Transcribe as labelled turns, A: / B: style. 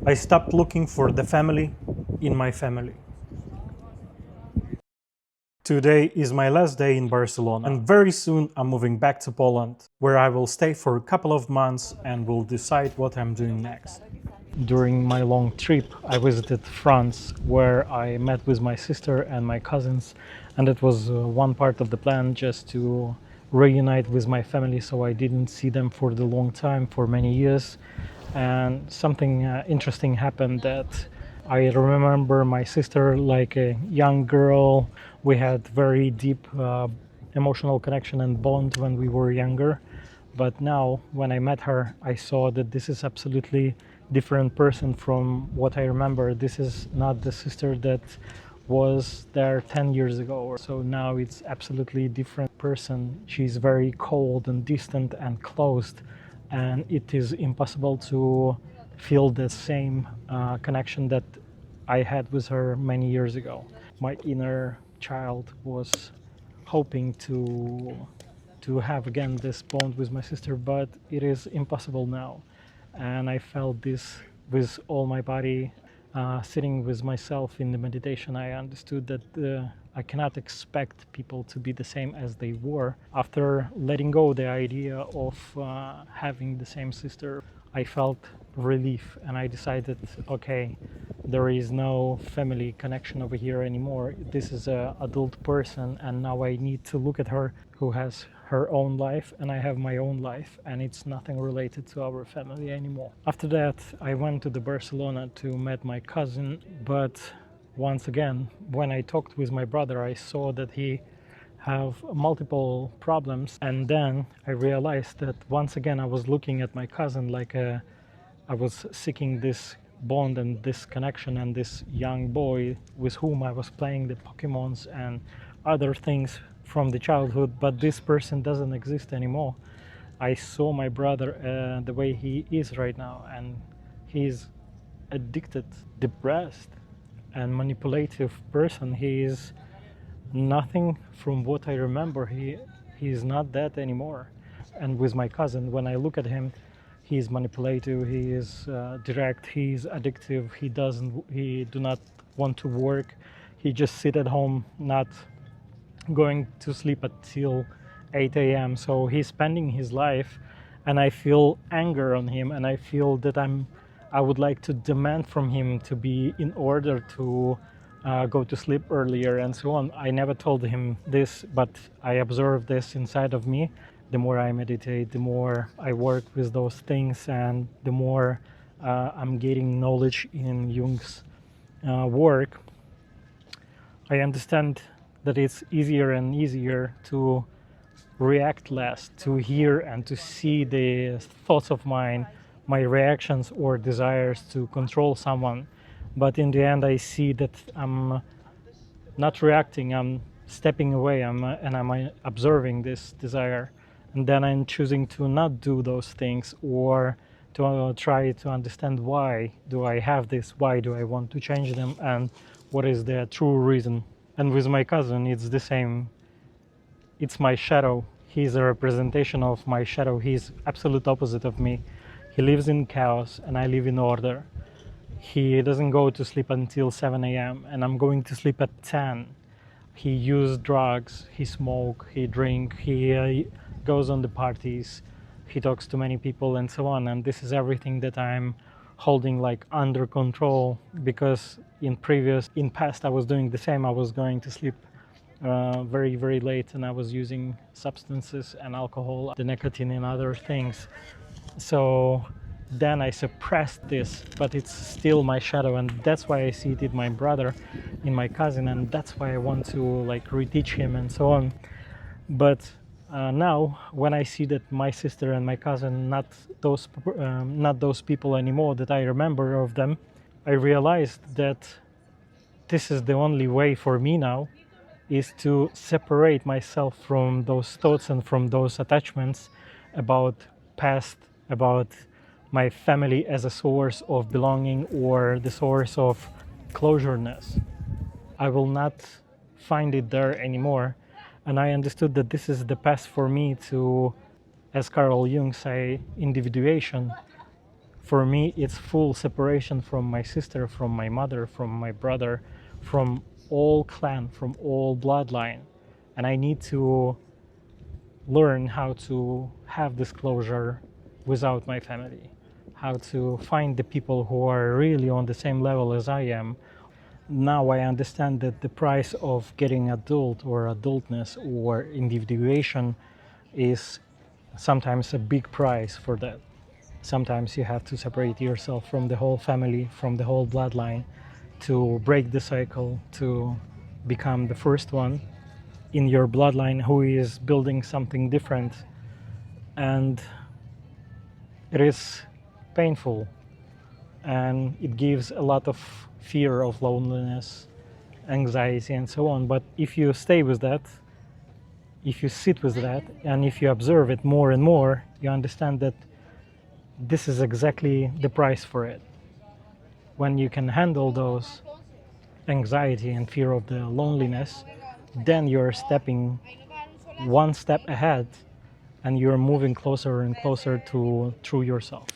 A: I stopped looking for the family in my family. Today is my last day in Barcelona, and very soon I'm moving back to Poland, where I will stay for a couple of months and will decide what I'm doing next. During my long trip, I visited France, where I met with my sister and my cousins, and it was one part of the plan just to reunite with my family, so I didn't see them for the long time, for many years. And something interesting happened that I remember my sister like a young girl. We had very deep emotional connection and bond when we were younger. But now, when I met her, I saw that this is absolutely different person from what I remember. This is not the sister that was there 10 years ago. So now it's absolutely different person. She's very cold and distant and closed, and it is impossible to feel the same connection that I had with her many years ago. My inner child was hoping to have again this bond with my sister, but it is impossible now. And I felt this with all my body. Sitting with myself in the meditation, I understood that I cannot expect people to be the same as they were. After letting go the idea of having the same sister, I felt relief, and I decided, okay, there is no family connection over here anymore. This is an adult person, and now I need to look at her, who has her own life, and I have my own life, and it's nothing related to our family anymore. After that, I went to the Barcelona to meet my cousin, but once again, when I talked with my brother, I saw that he have multiple problems, and then I realized that once again I was looking at my cousin like I was seeking this bond and this connection and this young boy with whom I was playing the Pokemons and other things from the childhood, but this person doesn't exist anymore. I saw my brother the way he is right now, and he's addicted, depressed, and manipulative person. He is nothing from what I remember. He's not that anymore. And with my cousin, when I look at him, he's manipulative, he is direct, he's addictive, he do not want to work, he just sit at home, not going to sleep until 8 a.m. So he's spending his life, and I feel anger on him, and I feel that I would like to demand from him to be in order to go to sleep earlier and so on. I never told him this, but I observed this inside of me. The more I meditate, the more I work with those things, and the more I'm getting knowledge in Jung's work, I understand that it's easier and easier to react less, to hear and to see the thoughts of mine, my reactions or desires to control someone. But in the end, I see that I'm not reacting, I'm stepping away, and I'm observing this desire. And then I'm choosing to not do those things, or to try to understand why do I have this, why do I want to change them, and what is the true reason. And with my cousin, it's the same. It's my shadow. He's a representation of my shadow. He's absolute opposite of me. He lives in chaos, and I live in order. He doesn't go to sleep until 7 a.m. and I'm going to sleep at 10. He uses drugs, he smoke, he drink, he goes on the parties, he talks to many people and so on. And this is everything that I'm holding like under control, because in past I was doing the same. I was going to sleep very, very late, and I was using substances and alcohol, the nicotine and other things. So then I suppressed this, but it's still my shadow, and that's why I see it in my brother, in my cousin, and that's why I want to like reteach him and so on. But now, when I see that my sister and my cousin not those people anymore that I remember of them, I realized that this is the only way for me now, is to separate myself from those thoughts and from those attachments about past, about my family as a source of belonging or the source of closeness. I will not find it there anymore. And I understood that this is the path for me to, as Carl Jung say, individuation, For me, it's full separation from my sister, from my mother, from my brother, from all clan, from all bloodline. And I need to learn how to have this closure without my family, how to find the people who are really on the same level as I am. Now I understand that the price of getting adult or adultness or individuation is sometimes a big price for that. Sometimes you have to separate yourself from the whole family, from the whole bloodline, to break the cycle, to become the first one in your bloodline who is building something different. And it is painful, and it gives a lot of fear of loneliness, anxiety, and so on. But if you stay with that, if you sit with that, and if you observe it more and more, you understand that this is exactly the price for it. When you can handle those anxiety and fear of the loneliness, then you're stepping one step ahead and you're moving closer and closer to true yourself.